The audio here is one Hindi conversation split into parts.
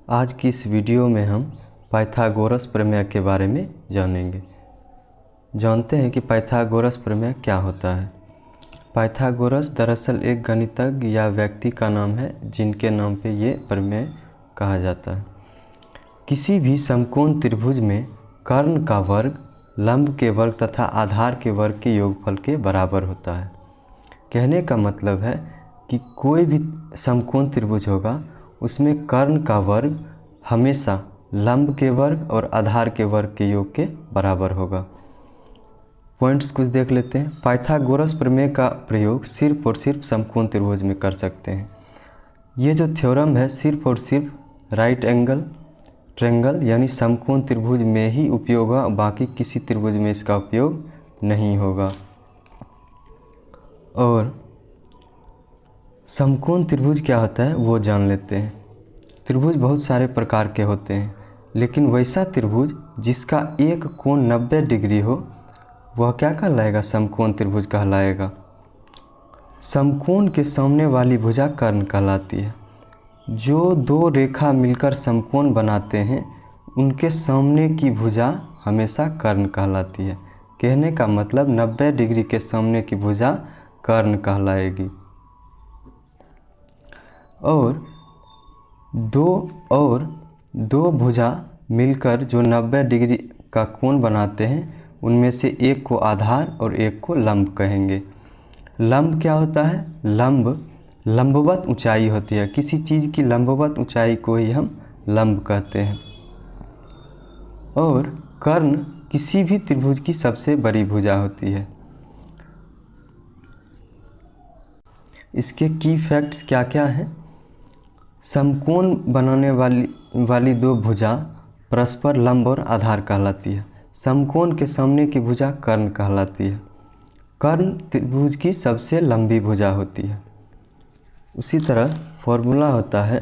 आज की इस वीडियो में हम पाइथागोरस प्रमेय के बारे में जानेंगे। जानते हैं कि पाइथागोरस प्रमेय क्या होता है। पाइथागोरस दरअसल एक गणितज्ञ या व्यक्ति का नाम है जिनके नाम पे ये प्रमेय कहा जाता है। किसी भी समकोण त्रिभुज में कर्ण का वर्ग लंब के वर्ग तथा आधार के वर्ग के योगफल के बराबर होता है। कहने का मतलब है कि कोई भी समकोण त्रिभुज होगा उसमें कर्ण का वर्ग हमेशा लंब के वर्ग और आधार के वर्ग के योग के बराबर होगा। पॉइंट्स कुछ देख लेते हैं। पाइथागोरस प्रमेय का प्रयोग सिर्फ और सिर्फ समकोण त्रिभुज में कर सकते हैं। ये जो थ्योरम है सिर्फ और सिर्फ राइट एंगल ट्रायंगल यानी समकोण त्रिभुज में ही उपयोग होगा, बाकी किसी त्रिभुज में इसका उपयोग नहीं होगा। और समकोण त्रिभुज क्या होता है वो जान लेते हैं। त्रिभुज बहुत सारे प्रकार के होते हैं, लेकिन वैसा त्रिभुज जिसका एक कोण 90 डिग्री हो वह क्या कहलाएगा? समकोण त्रिभुज कहलाएगा। समकोण के सामने वाली भुजा कर्ण कहलाती है। जो दो रेखा मिलकर समकोण बनाते हैं उनके सामने की भुजा हमेशा कर्ण कहलाती है। कहने का मतलब 90 डिग्री के सामने की भुजा कर्ण कहलाएगी। और दो भुजा मिलकर जो 90 डिग्री का कोण बनाते हैं उनमें से एक को आधार और एक को लंब कहेंगे। लंब क्या होता है? लंबवत ऊंचाई होती है। किसी चीज़ की लंबवत ऊंचाई को ही हम लंब कहते हैं। और कर्ण किसी भी त्रिभुज की सबसे बड़ी भुजा होती है। इसके की फैक्ट्स क्या क्या हैं? समकोण बनाने वाली दो भुजा परस्पर लंब और आधार कहलाती है। समकोण के सामने की भुजा कर्ण कहलाती है। कर्ण त्रिभुज की सबसे लंबी भुजा होती है। उसी तरह फॉर्मूला होता है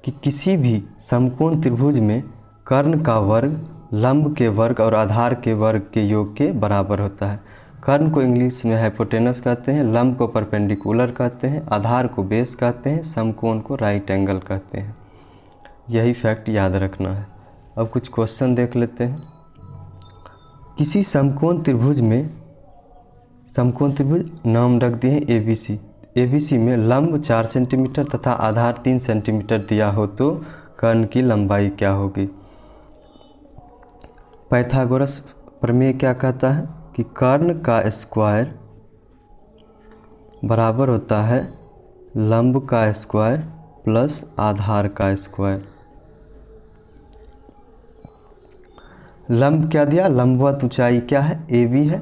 कि किसी भी समकोण त्रिभुज में कर्ण का वर्ग लंब के वर्ग और आधार के वर्ग के योग के बराबर होता है। कर्ण को इंग्लिश में हाइपोटेनस कहते हैं, लंब को परपेंडिकुलर कहते हैं, आधार को बेस कहते हैं, समकोण को राइट एंगल कहते हैं। यही फैक्ट याद रखना है। अब कुछ क्वेश्चन देख लेते हैं। किसी समकोण त्रिभुज नाम रख दिए ABC। ABC में लंब 4 सेंटीमीटर तथा आधार 3 सेंटीमीटर दिया हो तो कर्ण की लंबाई क्या होगी? पाइथागोरस प्रमेय क्या कहता है कि कर्ण का स्क्वायर बराबर होता है लंब का स्क्वायर प्लस आधार का स्क्वायर। लंब क्या दिया? लंबवत ऊंचाई क्या है? AB है।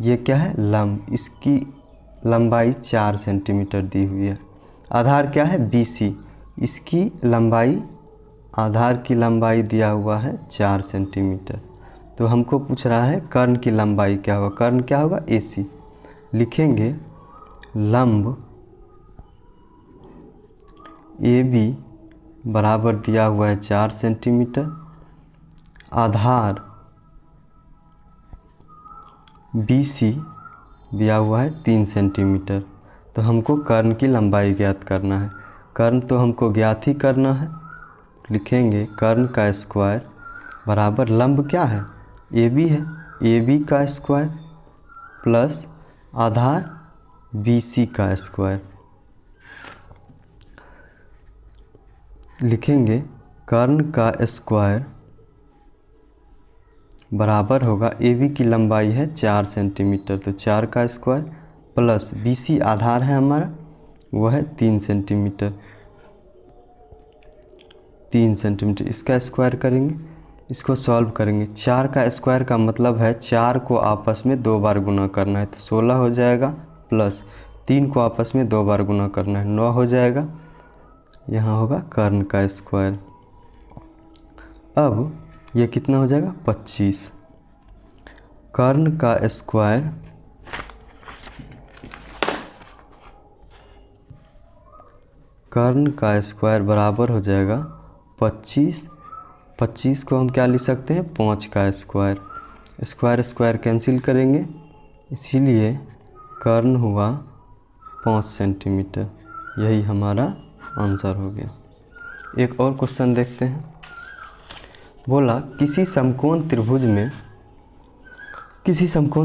ये क्या है? लंब। इसकी लंबाई 4 सेंटीमीटर दी हुई है। आधार क्या है? BC। इसकी लंबाई आधार की लंबाई दिया हुआ है 4 सेंटीमीटर। तो हमको पूछ रहा है कर्ण की लंबाई क्या होगा? कर्ण क्या होगा? AC। लिखेंगे लंब AB बराबर दिया हुआ है 4 सेंटीमीटर, आधार BC दिया हुआ है 3 सेंटीमीटर। तो हमको कर्ण की लंबाई ज्ञात करना है। कर्ण तो हमको ज्ञात ही करना है। लिखेंगे कर्ण का स्क्वायर बराबर लंब क्या है? AB है। AB का स्क्वायर प्लस आधार BC का स्क्वायर। लिखेंगे कर्ण का स्क्वायर बराबर होगा AB की लंबाई है 4 सेंटीमीटर तो 4 का स्क्वायर प्लस BC आधार है हमारा वो है 3 सेंटीमीटर। 3 सेंटीमीटर इसका स्क्वायर करेंगे, इसको सॉल्व करेंगे। 4 का स्क्वायर का मतलब है 4 को आपस में 2 बार गुना करना है तो 16 हो जाएगा, प्लस 3 को आपस में 2 बार गुना करना है 9 हो जाएगा। यहाँ होगा कर्ण का स्क्वायर। अब ये कितना हो जाएगा? 25। कर्ण का स्क्वायर बराबर हो जाएगा 25। 25 को हम क्या लिख सकते हैं? 5 का स्क्वायर। स्क्वायर कैंसिल करेंगे, इसीलिए कर्ण हुआ 5 सेंटीमीटर। यही हमारा आंसर हो गया। एक और क्वेश्चन देखते हैं। बोला किसी समकोण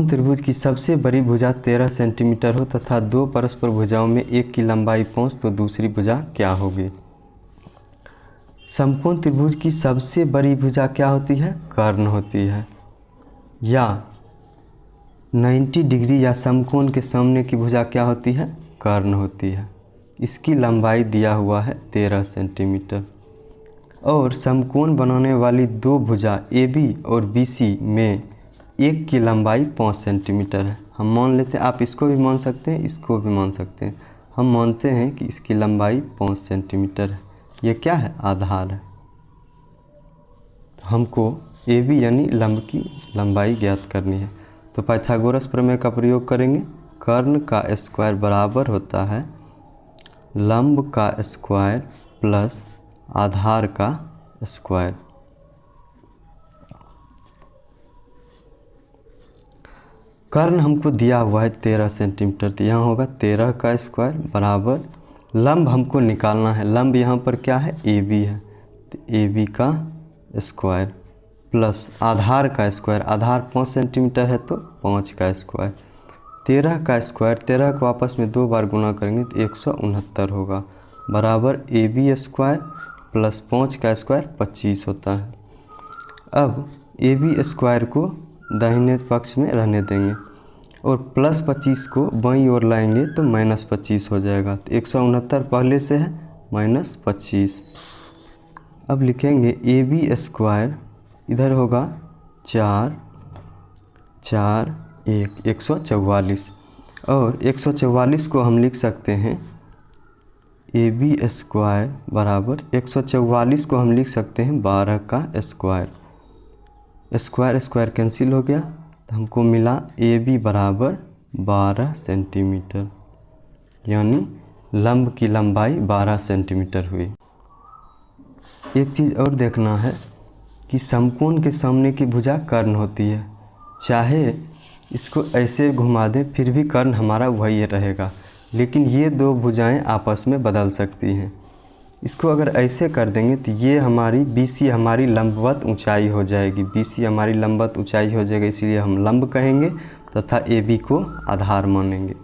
त्रिभुज की सबसे बड़ी भुजा 13 सेंटीमीटर हो तथा दो परस्पर भुजाओं में एक की लंबाई 5 तो दूसरी भुजा क्या होगी। समकोण त्रिभुज की सबसे बड़ी भुजा क्या होती है? कर्ण होती है। या 90 डिग्री या समकोण के सामने की भुजा क्या होती है? कर्ण होती है। इसकी लंबाई दिया हुआ है 13 सेंटीमीटर। और समकोण बनाने वाली दो भुजा AB और BC में एक की लंबाई 5 सेंटीमीटर है। हम मान लेते हैं, आप इसको भी मान सकते हैं, इसको भी मान सकते हैं। हम मानते हैं कि इसकी लंबाई 5 सेंटीमीटर है। ये क्या है? आधार है। हमको AB यानी लंब की लंबाई ज्ञात करनी है। तो पाइथागोरस प्रमेय का प्रयोग करेंगे। कर्ण का स्क्वायर बराबर होता है लंब का स्क्वायर प्लस आधार का स्क्वायर। कर्ण हमको दिया हुआ है 13 सेंटीमीटर, तो यहाँ होगा 13 का स्क्वायर बराबर लंब हमको निकालना है। लंब यहाँ पर क्या है? AB है, तो AB का स्क्वायर प्लस आधार का स्क्वायर। आधार 5 सेंटीमीटर है तो 5 का स्क्वायर। 13 का स्क्वायर, 13 को आपस में 2 बार गुना करेंगे तो 169 होगा बराबर AB स्क्वायर प्लस 5 का स्क्वायर 25 होता है। अब AB स्क्वायर को दाहिने पक्ष में रहने देंगे और प्लस 25 को बाईं ओर लाएंगे तो माइनस 25 हो जाएगा। तो 169 पहले से है माइनस 25। अब लिखेंगे AB स्क्वायर, इधर होगा 4 4 1 144 और 144 को हम लिख सकते हैं AB स्क्वायर बराबर 144 को हम लिख सकते हैं 12 का स्क्वायर। स्क्वायर स्क्वायर कैंसिल हो गया तो हमको मिला AB बराबर 12 सेंटीमीटर, यानी लंब की लंबाई 12 सेंटीमीटर हुई। एक चीज़ और देखना है कि समकोण के सामने की भुजा कर्ण होती है। चाहे इसको ऐसे घुमा दें फिर भी कर्ण हमारा वही रहेगा, लेकिन ये दो भुजाएं आपस में बदल सकती हैं। इसको अगर ऐसे कर देंगे तो ये हमारी BC हमारी लंबवत ऊंचाई हो जाएगी। BC हमारी लंबवत ऊंचाई हो जाएगी, इसलिए हम लंब कहेंगे तथा AB को आधार मानेंगे।